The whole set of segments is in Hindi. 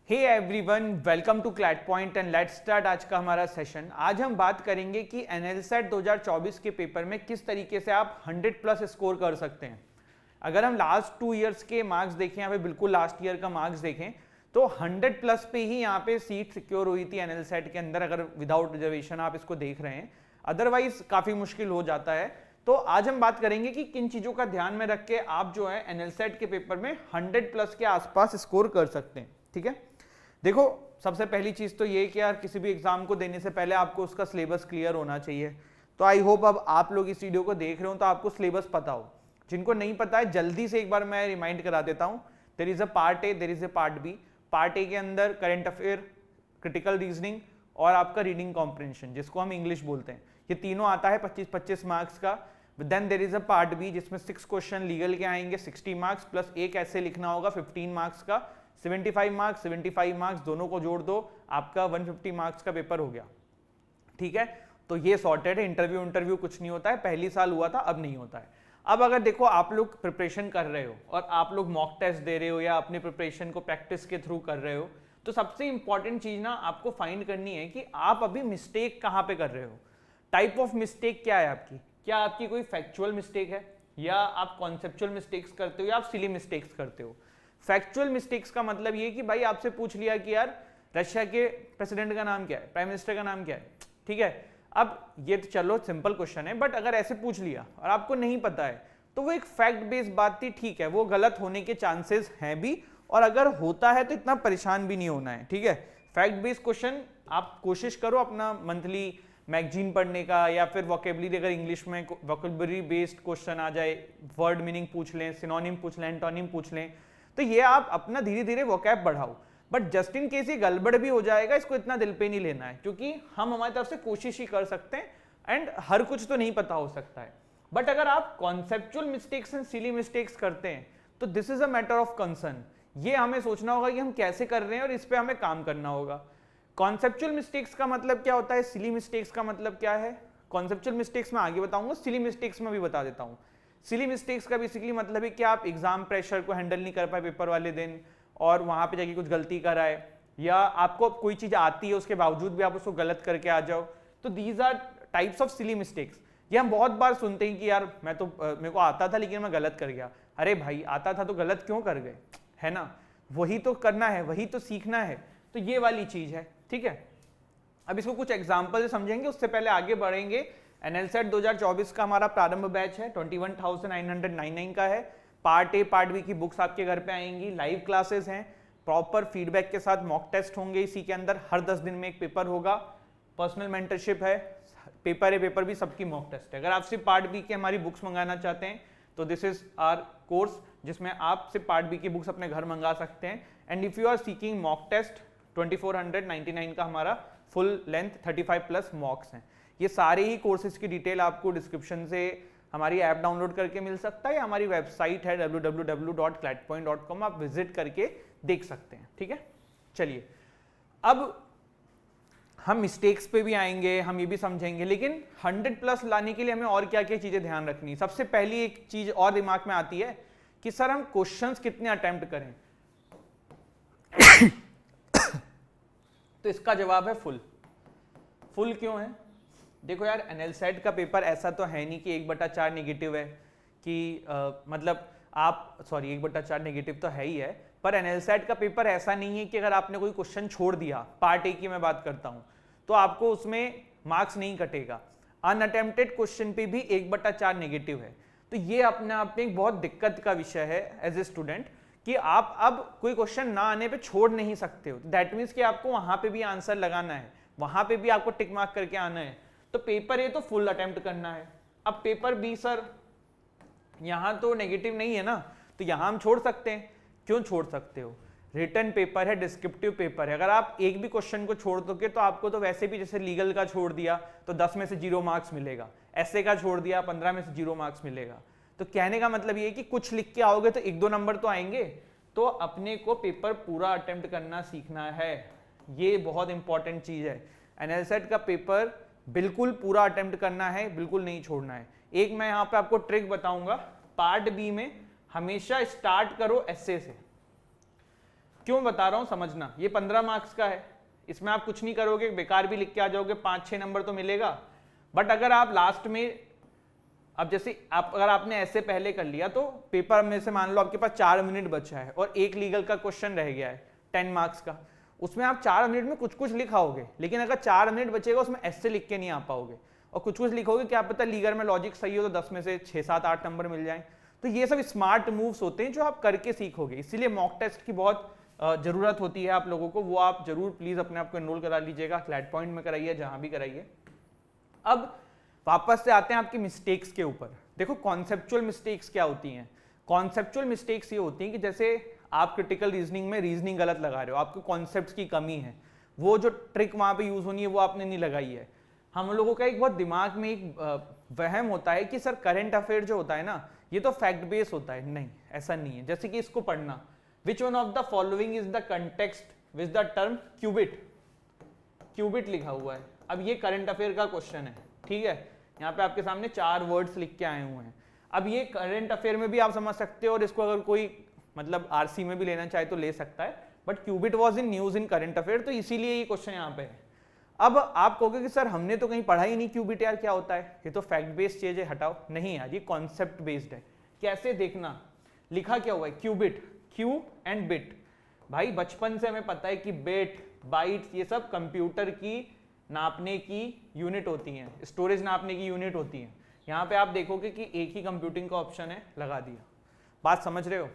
Hey everyone, welcome to CLAT point and let's start आज का हमारा सेशन। आज हम बात करेंगे कि एनएलसेट 2024 के पेपर में किस तरीके से आप 100 प्लस स्कोर कर सकते हैं। अगर हम लास्ट 2 इयर्स के मार्क्स देखें, यहाँ पे बिल्कुल लास्ट ईयर का मार्क्स देखें तो 100 प्लस पे ही यहाँ पे सीट सिक्योर हुई थी एनएलसेट के अंदर, अगर विदाउट रिजर्वेशन आप इसको देख रहे हैं। अदरवाइज काफी मुश्किल हो जाता है। तो आज हम बात करेंगे कि किन चीजों का ध्यान में रख के आप जो है एनएलसेट के पेपर में 100 प्लस के आसपास स्कोर कर सकते हैं। ठीक है, देखो सबसे पहली चीज तो ये कि यार किसी भी एग्जाम को देने से पहले आपको उसका सिलेबस क्लियर होना चाहिए। तो आई होप अब आप लोग इस वीडियो को देख रहे हो तो आपको सिलेबस पता हो। जिनको नहीं पता है जल्दी से एक बार मैं रिमाइंड करा देता हूं। There is a part A, there is a part B. Part A के अंदर करंट अफेयर, क्रिटिकल रीजनिंग और आपका रीडिंग कॉम्प्रिहेंशन, जिसको हम इंग्लिश बोलते हैं, ये तीनों आता है 25-25 मार्क्स का। Then there is a part B जिसमें 6 क्वेश्चन लीगल के आएंगे 60 मार्क्स प्लस एक ऐसे लिखना होगा 15 मार्क्स का, 75 मार्क्स दोनों को जोड़ दो, आपका 150 मार्क्स का पेपर हो गया। ठीक है, तो ये सॉर्टेड है। इंटरव्यू कुछ नहीं होता है, पहली साल हुआ था, अब नहीं होता है। अब अगर देखो आप लोग प्रिपरेशन कर रहे हो और आप लोग मॉक टेस्ट दे रहे हो या अपने प्रिपरेशन को प्रैक्टिस के थ्रू कर रहे हो, तो सबसे इंपॉर्टेंट चीज ना आपको फाइंड करनी है कि आप अभी मिस्टेक कहाँ पे कर रहे हो। टाइप ऑफ मिस्टेक क्या है आपकी, क्या आपकी कोई फैक्चुअल मिस्टेक है या आप कॉन्सेप्चुअल मिस्टेक्स करते हो या आप सिली मिस्टेक्स करते हो। फैक्चुअल मिस्टेक्स का मतलब ये कि भाई आपसे पूछ लिया कि यार रशिया के प्रेसिडेंट का नाम क्या है, प्राइम मिनिस्टर का नाम क्या है। ठीक है, अब ये तो चलो सिंपल क्वेश्चन है, बट अगर ऐसे पूछ लिया और आपको नहीं पता है तो वो एक फैक्ट बेस्ड बात थी। ठीक है, वो गलत होने के चांसेस हैं भी, और अगर होता है तो इतना परेशान भी नहीं होना है। ठीक है, फैक्ट बेस्ड क्वेश्चन आप कोशिश करो अपना मंथली मैगजीन पढ़ने का, या फिर वोकेबलरी, अगर इंग्लिश में वोकेबलरी बेस्ड क्वेश्चन आ जाए, वर्ड मीनिंग पूछ लें, सिनोनिम पूछ लें, एंटोनिम पूछ लें, तो ये आप अपना धीरे धीरे वोकैब बढ़ाओ। बट जस्ट इन केस ये गड़बड़ भी हो जाएगा, इसको इतना दिल पे नहीं लेना है, क्योंकि हम हमारी तरफ से कोशिश ही कर सकते हैं एंड हर कुछ तो नहीं पता हो सकता है। बट अगर आप conceptual mistakes and silly mistakes करते हैं तो this is a matter of concern. ये हमें सोचना होगा कि हम कैसे कर रहे हैं और इस पर हमें काम करना होगा। कॉन्सेप्चुअल मिस्टेक्स का मतलब क्या होता है, सिली मिस्टेक्स का मतलब क्या है। कॉन्सेप्चुअल मिस्टेक्स में आगे बताऊंगा, सिली मिस्टेक्स में भी बता देता हूं। सिली मिस्टेक्स का बेसिकली मतलब है कि आप एग्जाम प्रेशर को हैंडल नहीं कर पाए पेपर वाले दिन और वहां पे जाके कुछ गलती कराए, या आपको कोई चीज आती है उसके बावजूद भी आप उसको गलत करके आ जाओ। तो these are types of silly mistakes. ये हम बहुत बार सुनते हैं कि यार मैं तो मेरे को आता था लेकिन मैं गलत कर गया। अरे भाई, आता था तो गलत क्यों कर गए, है ना। वही तो करना है, वही तो सीखना है। तो ये वाली चीज है। ठीक है, अब इसको कुछ एग्जाम्पल से समझेंगे, उससे पहले आगे बढ़ेंगे। एनएलसेट 2024 का हमारा प्रारंभ बैच है, 21,999 का है। पार्ट ए पार्ट बी की बुक्स आपके घर पे आएंगी, लाइव क्लासेस हैं, प्रॉपर फीडबैक के साथ मॉक टेस्ट होंगे इसी के अंदर, हर 10 दिन में एक पेपर होगा, पर्सनल मेंटरशिप है, पेपर है, पेपर भी सबकी मॉक टेस्ट है। अगर आप सिर्फ पार्ट बी की हमारी बुक्स मंगाना चाहते हैं तो दिस इज आवर कोर्स, जिसमें आप सिर्फ पार्ट बी की बुक्स अपने घर मंगा सकते हैं। And if you are seeking mock test, 2499 का हमारा फुल लेंथ 35 प्लस मॉक्स हैं। ये सारे ही कोर्सेज की डिटेल आपको डिस्क्रिप्शन से हमारी ऐप डाउनलोड करके मिल सकता है, या हमारी वेबसाइट है www.clatpoint.com, आप विजिट करके देख सकते हैं। ठीक है, चलिए अब हम मिस्टेक्स पे भी आएंगे, हम ये भी समझेंगे, लेकिन 100 प्लस लाने के लिए हमें और क्या क्या चीजें ध्यान रखनी। सबसे पहली एक चीज और दिमाग में आती है कि सर हम क्वेश्चंस कितने अटेम्प्ट करें। तो इसका जवाब है फुल। फुल क्यों है, देखो यार एनएलसेट का पेपर ऐसा तो है नहीं कि 1/4 नेगेटिव है, कि मतलब आप 1/4 नेगेटिव तो है ही है, पर एनएलसेट का पेपर ऐसा नहीं है कि अगर आपने कोई क्वेश्चन छोड़ दिया, पार्ट ए की मैं बात करता हूं, तो आपको उसमें मार्क्स नहीं कटेगा। अनअटेम्प्टेड क्वेश्चन पे भी 1/4 नेगेटिव है। तो ये अपने आप में एक बहुत दिक्कत का विषय है एज ए स्टूडेंट, कि आप अब कोई क्वेश्चन ना आने पे छोड़ नहीं सकते हो। दैट मीन्स कि आपको वहां पे भी आंसर लगाना है, वहां पे भी आपको टिक मार्क करके आना है। तो पेपर ए तो फुल अटेम्प्ट करना है। अब पेपर बी सर यहां तो नेगेटिव नहीं है ना, तो यहां हम छोड़ सकते हैं। क्यों छोड़ सकते हो, रिटन पेपर है, डिस्क्रिप्टिव पेपर है, अगर आप एक भी क्वेश्चन को छोड़ दोगे तो आपको तो वैसे भी, जैसे लीगल का छोड़ दिया तो 10 में से 0 मार्क्स मिलेगा, ऐसे का छोड़ दिया 15 में से 0 मार्क्स मिलेगा। तो कहने का मतलब ये कि कुछ लिख के आओगे तो 1-2 नंबर तो आएंगे। तो अपने को पेपर पूरा अटेम्प्ट करना सीखना है, ये बहुत इंपॉर्टेंट चीज है। एनएलसेट का पेपर बिल्कुल पूरा अटेम्प्ट करना है, बिल्कुल नहीं छोड़ना है। एक मैं यहाँ पे आपको ट्रिक बताऊंगा, पार्ट बी में हमेशा स्टार्ट करो एस्से से। क्यों बता रहा हूं समझना, ये 15 मार्क्स का है, इसमें आप कुछ नहीं करोगे, बेकार भी लिख के आ जाओगे, 5-6 नंबर तो मिलेगा। बट अगर आप लास्ट में, अब जैसे अगर आपने ऐसे पहले कर लिया तो पेपर में से मान लो आपके पास 4 मिनट बचा है और एक लीगल का क्वेश्चन रह गया है 10 मार्क्स का, उसमें आप 4 मिनट में कुछ कुछ लिखाओगे, लेकिन अगर 4 मिनट बचेगा उसमें ऐसे लिख के नहीं आ पाओगे, और कुछ कुछ लिखोगे, क्या पता लीगल में लॉजिक सही हो तो 10 में से 6-7-8 नंबर मिल जाए। तो ये सब स्मार्ट मूव्स होते हैं जो आप करके सीखोगे, इसीलिए मॉक टेस्ट की बहुत जरूरत होती है आप लोगों को, वो आप जरूर प्लीज अपने आप को एनरोल करा लीजिएगा, क्लैट पॉइंट में कराइए, जहां भी कराइए। अब वापस से आते हैं आपकी मिस्टेक्स के ऊपर। देखो कॉन्सेप्चुअल मिस्टेक्स क्या होती हैं। कॉन्सेप्चुअल मिस्टेक्स ये होती हैं कि जैसे आप क्रिटिकल रीजनिंग में रीजनिंग गलत लगा रहे हो, आपको कॉन्सेप्ट्स की कमी है, वो जो ट्रिक वहां पे यूज होनी है वो आपने नहीं लगाई है। हम लोगों का एक बहुत दिमाग में एक वहम होता है कि सर करंट अफेयर जो होता है ना ये तो फैक्ट बेस होता है, नहीं ऐसा नहीं है। जैसे कि इसको पढ़ना, which one of the following is the context with the term qubit, qubit लिखा हुआ है। अब ये करंट अफेयर का क्वेश्चन है, ठीक है, यहाँ पे आपके सामने 4 वर्ड्स लिख के आए हुए हैं। अब ये करंट अफेयर में भी आप समझ सकते हो और इसको अगर कोई मतलब आरसी में भी लेना चाहे तो ले सकता है, but qubit was in news in current affair, तो इसीलिए ये क्वेश्चन यहाँ पे है। अब आप कहोगे कि सर हमने तो कहीं पढ़ा ही नहीं क्यूबिट, यार क्या होता है, ये तो फैक्ट बेस्ड चीज है, हटाओ। नहीं यार, ये कॉन्सेप्ट बेस्ड है। कैसे देखना, लिखा क्या हुआ है, क्यूबिट, क्यू एंड बिट। भाई बचपन से हमें पता है कि बिट, बाइट्स, ये सब कंप्यूटर की नापने की यूनिट होती हैं, स्टोरेज नापने की यूनिट होती हैं। यहाँ पे आप देखोगे कि एक ही कंप्यूटिंग का ऑप्शन है, लगा दिया। बात समझ रहे हो,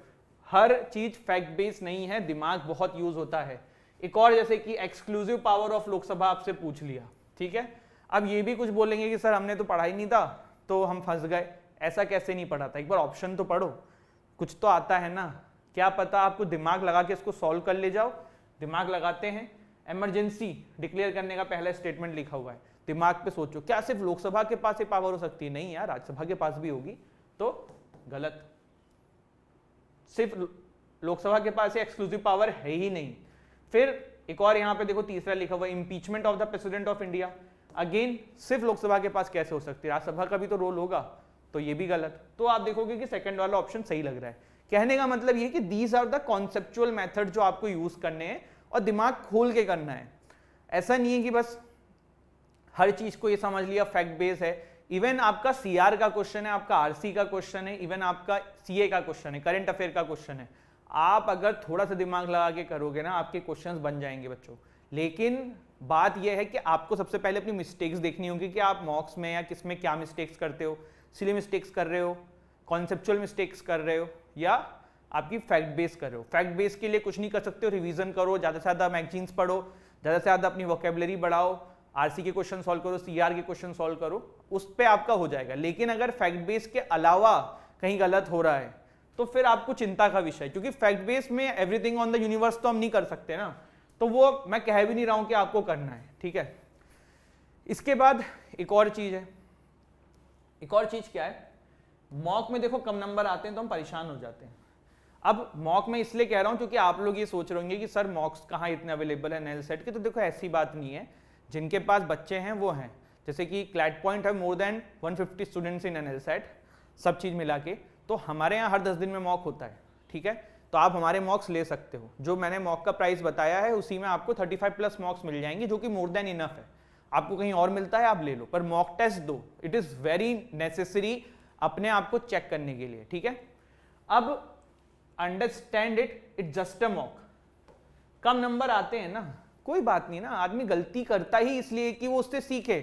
हर चीज फैक्ट बेस नहीं है, दिमाग बहुत यूज होता है। एक और जैसे कि एक्सक्लूसिव पावर ऑफ लोकसभा आपसे पूछ लिया, ठीक है, अब ये भी कुछ बोलेंगे कि सर हमने तो पढ़ा ही नहीं था तो हम फंस गए। ऐसा कैसे नहीं पढ़ा था, एक बार ऑप्शन तो पढ़ो, कुछ तो आता है ना, क्या पता आपको दिमाग लगा के इसको सॉल्व कर ले जाओ। दिमाग लगाते हैं, इमरजेंसी डिक्लेयर करने का पहला स्टेटमेंट लिखा हुआ है, दिमाग पे सोचो, क्या सिर्फ लोकसभा के पास ये पावर हो सकती है, नहीं यार, राज्यसभा के पास भी होगी, तो गलत। सिर्फ लोकसभा के पास एक्सक्लूसिव पावर है ही नहीं। फिर एक और यहाँ पे देखो तीसरा लिखा हुआ है, impeachment of the president of India. Again सिर्फ लोकसभा के पास कैसे हो सकती है, राज्यसभा का भी तो रोल होगा, तो ये भी गलत। तो आप देखोगे कि सेकंड वाला ऑप्शन सही लग रहा है। कहने का मतलब ये कि these are the conceptual method जो आपको यूज करने हैं और दिमाग खोल के करना है। ऐसा नहीं है कि बस हर चीज को ये समझ लिया फैक्ट बेस है। इवन आपका सीआर का क्वेश्चन है, आपका आरसी का क्वेश्चन है, इवन आपका सीए का क्वेश्चन है, करंट अफेयर का क्वेश्चन है, आप अगर थोड़ा सा दिमाग लगा के करोगे ना आपके क्वेश्चंस बन जाएंगे बच्चों। लेकिन बात यह है कि आपको सबसे पहले अपनी मिस्टेक्स देखनी होगी कि आप मॉक्स में या किस में क्या मिस्टेक्स करते हो, सिली मिस्टेक्स कर रहे हो, कॉन्सेप्चुअल मिस्टेक्स कर रहे हो, या आपकी फैक्ट बेस कर रहे हो। फैक्ट बेस के लिए कुछ नहीं कर सकते हो, रिवीजन करो, ज़्यादा से ज़्यादा मैगजीन्स पढ़ो, ज़्यादा से ज़्यादा अपनी वोकेबलरी बढ़ाओ, आरसी के क्वेश्चन सॉल्व करो, सीआर के क्वेश्चन सॉल्व करो, उस पर आपका हो जाएगा। लेकिन अगर फैक्ट बेस के अलावा कहीं गलत हो रहा है तो फिर आपको चिंता का विषय, क्योंकि फैक्ट बेस में एवरीथिंग ऑन द यूनिवर्स तो हम नहीं कर सकते ना, तो वो मैं कह भी नहीं रहा हूं कि आपको करना है, ठीक है। इसके बाद एक और चीज है, एक और चीज क्या है, मॉक में देखो कम नंबर आते हैं तो हम परेशान हो जाते हैं। अब मॉक में इसलिए कह रहा हूं क्योंकि आप लोग ये सोच रहे होंगे कि सर मॉक्स कहाँ इतने अवेलेबल है नेल सेट के, तो देखो ऐसी बात नहीं है, जिनके पास बच्चे हैं वो हैं। जैसे कि क्लैट पॉइंट है more than 150 students in NL set, सब चीज मिला के, तो हमारे यहाँ हर 10 दिन में मॉक होता है, ठीक है, तो आप हमारे मॉक्स ले सकते हो। जो मैंने मॉक का प्राइस बताया है उसी में आपको 35 प्लस मॉक्स मिल जाएंगे, जो कि मोर देन इनफ है। आपको कहीं और मिलता है आप ले लो, पर मॉक टेस्ट दो, इट इज वेरी नेसेसरी अपने आप को चेक करने के लिए, ठीक है। अब understand it, it just a mock. Come number आते हैं ना, कोई बात नहीं ना, आदमी गलती करता ही इसलिए कि वो उससे सीखे।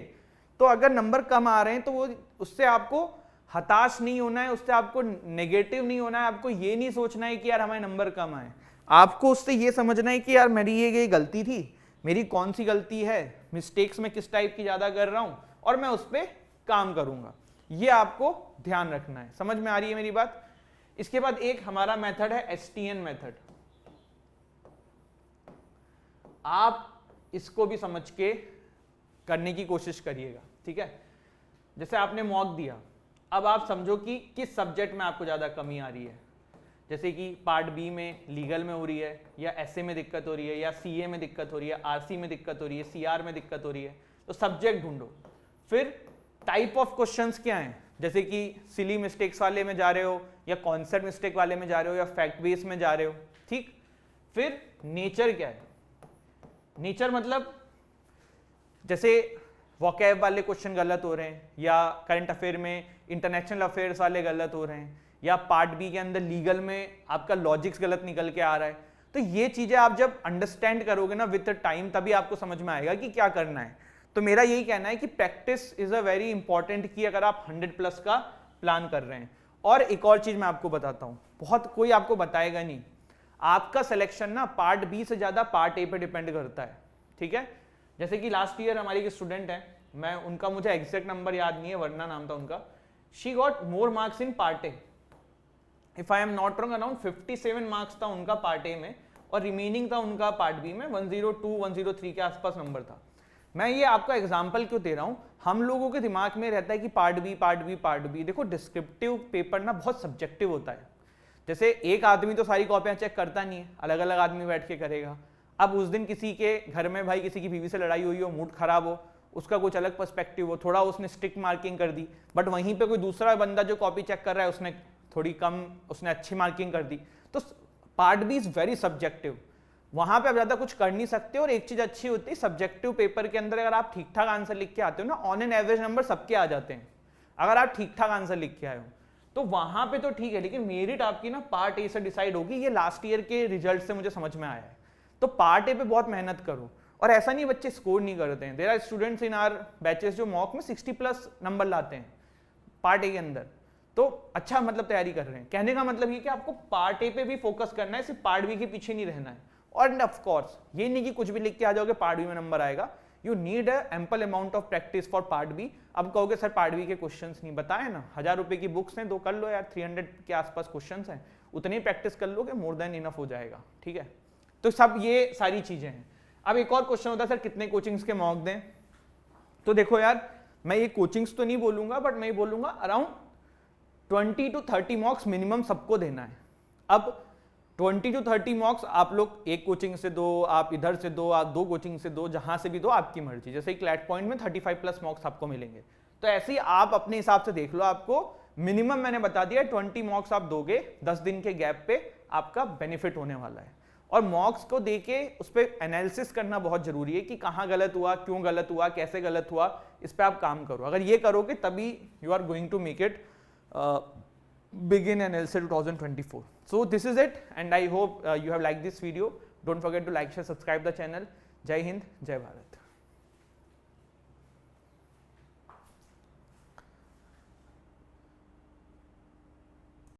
तो अगर नंबर कम आ रहे हैं तो वो उससे आपको हताश नहीं होना है, उससे आपको नेगेटिव नहीं होना है, आपको ये नहीं सोचना है कि यार हमारे नंबर कम आए। आपको उससे ये समझना है कि यार मेरी ये गलती थी, मेरी कौन सी गलती है, मिस्टेक्स में किस टाइप की ज्यादा कर रहा हूं और मैं उस पर काम करूंगा, ये आपको ध्यान रखना है। समझ में आ रही है मेरी बात। इसके बाद एक हमारा मेथड है एसटीएन मेथड, आप इसको भी समझ के करने की कोशिश करिएगा, ठीक है। जैसे आपने मॉक दिया, अब आप समझो कि किस सब्जेक्ट में आपको ज्यादा कमी आ रही है। जैसे कि पार्ट बी में लीगल में हो रही है, या एसए में दिक्कत हो रही है, या सीए में दिक्कत हो रही है, आरसी में दिक्कत हो रही है, सीआर में दिक्कत हो रही है, तो सब्जेक्ट ढूंढो। फिर टाइप ऑफ क्वेश्चंस क्या हैं, जैसे कि सिली मिस्टेक्स वाले में जा रहे हो, या कॉन्सेप्ट मिस्टेक वाले में जा रहे हो, या फैक्ट बेस में जा रहे हो, ठीक। फिर नेचर क्या है। नेचर मतलब जैसे वोकैब वाले क्वेश्चन गलत हो रहे हैं, या करंट अफेयर में इंटरनेशनल अफेयर्स वाले गलत हो रहे हैं, या पार्ट बी के अंदर लीगल में आपका लॉजिक्स गलत निकल के आ रहा है। तो ये चीजें आप जब अंडरस्टैंड करोगे ना विद टाइम, तभी आपको समझ में आएगा कि क्या करना है। तो मेरा यही कहना है कि practice is a very important की अगर आप 100+ का प्लान कर रहे हैं। और एक और चीज मैं आपको बताता हूं, बहुत कोई आपको बताएगा नहीं, आपका सिलेक्शन ना पार्ट बी से ज्यादा पार्ट ए पे डिपेंड करता है, ठीक है। जैसे कि लास्ट ईयर हमारी एक स्टूडेंट है, मैं उनका मुझे एग्जैक्ट नंबर याद नहीं है, वर्णा नाम था उनका, she got more marks in part A, if I am not wrong around 57 marks था उनका पार्ट ए में, और रिमेनिंग था उनका पार्ट बी में 102 103 के आसपास नंबर था। मैं ये आपका एग्जांपल क्यों दे रहा हूं, हम लोगों के दिमाग में रहता है कि part B part B part B. देखो डिस्क्रिप्टिव पेपर ना बहुत सब्जेक्टिव होता है। जैसे एक आदमी तो सारी कॉपियां चेक करता नहीं है, अलग अलग आदमी बैठ के करेगा। अब उस दिन किसी के घर में भाई किसी की बीवी से लड़ाई हुई हो, मूड खराब हो, उसका कुछ अलग पर्सपेक्टिव हो, थोड़ा उसने स्ट्रिक्ट मार्किंग कर दी, बट वहीं पे कोई दूसरा बंदा जो कॉपी चेक कर रहा है उसने थोड़ी कम, उसने अच्छी मार्किंग कर दी। तो part B is very subjective, वहां पे आप ज्यादा कुछ कर नहीं सकते। और एक चीज अच्छी होती है सब्जेक्टिव पेपर के अंदर, अगर आप ठीक ठाक आंसर लिख के आते हो ना, ऑन एन एवरेज नंबर सबके आ जाते हैं अगर आप ठीक ठाक आंसर लिख के आए हो, तो वहां पे तो ठीक है। लेकिन मेरिट आपकी ना पार्ट ए से डिसाइड होगी, ये लास्ट ईयर के रिजल्ट से मुझे समझ में आया है। तो पार्ट ए पे बहुत मेहनत करो। और ऐसा नहीं बच्चे स्कोर नहीं करते हैं, there are students in our batches जो मॉक में 60+ नंबर लाते हैं पार्ट ए के अंदर, तो अच्छा मतलब तैयारी कर रहे हैं। कहने का मतलब ये कि आपको पार्ट ए पे भी फोकस करना है, सिर्फ पार्ट बी के पीछे नहीं रहना है। और ऑफ कोर्स ये नहीं कि कुछ भी लिख के आ जाओगे पार्ट बी में नंबर आएगा, you need a ample amount of practice for part B. अब कहोगे सर पार्ट बी के क्वेश्चंस नहीं बताए ना, 1000 रुपए की बुक्स हैं, 2 कर लो यार, 300 के आसपास क्वेश्चंस हैं, उतनी प्रैक्टिस कर लोगे, मोर देन इनफ हो जाएगा, ठीक है। तो सब ये सारी चीजें हैं। अब एक और क्वेश्चन होता है सर कितने कोचिंग्स के मॉक दें। तो देखो यार, मैं ये कोचिंग्स तो नहीं बोलूंगा, बट मैं ये बोलूंगा अराउंड 20 to 30 मॉक्स मिनिमम सबको देना है। अब 20 to 30 मॉक्स आप लोग एक कोचिंग से दो, आप इधर से दो, आप 2 कोचिंग से दो, जहां से भी दो, आपकी मर्जी। जैसे क्लैट पॉइंट में 35+ मॉक्स आपको मिलेंगे, तो ऐसे ही आप अपने हिसाब से देख लो। आपको मिनिमम मैंने बता दिया 20 मॉक्स आप दोगे 10 दिन के गैप पे, आपका बेनिफिट होने वाला है। और मॉक्स को देके उस पर एनालिसिस करना बहुत जरूरी है कि कहाँ गलत हुआ, क्यों गलत हुआ, कैसे गलत हुआ, इस पर आप काम करो। अगर ये करोगे तभी you are going to make it begin NLSA 2024. So this is it, and I hope you have liked this video. Don't forget to like, share, subscribe the channel. Jai Hind, Jai Bharat.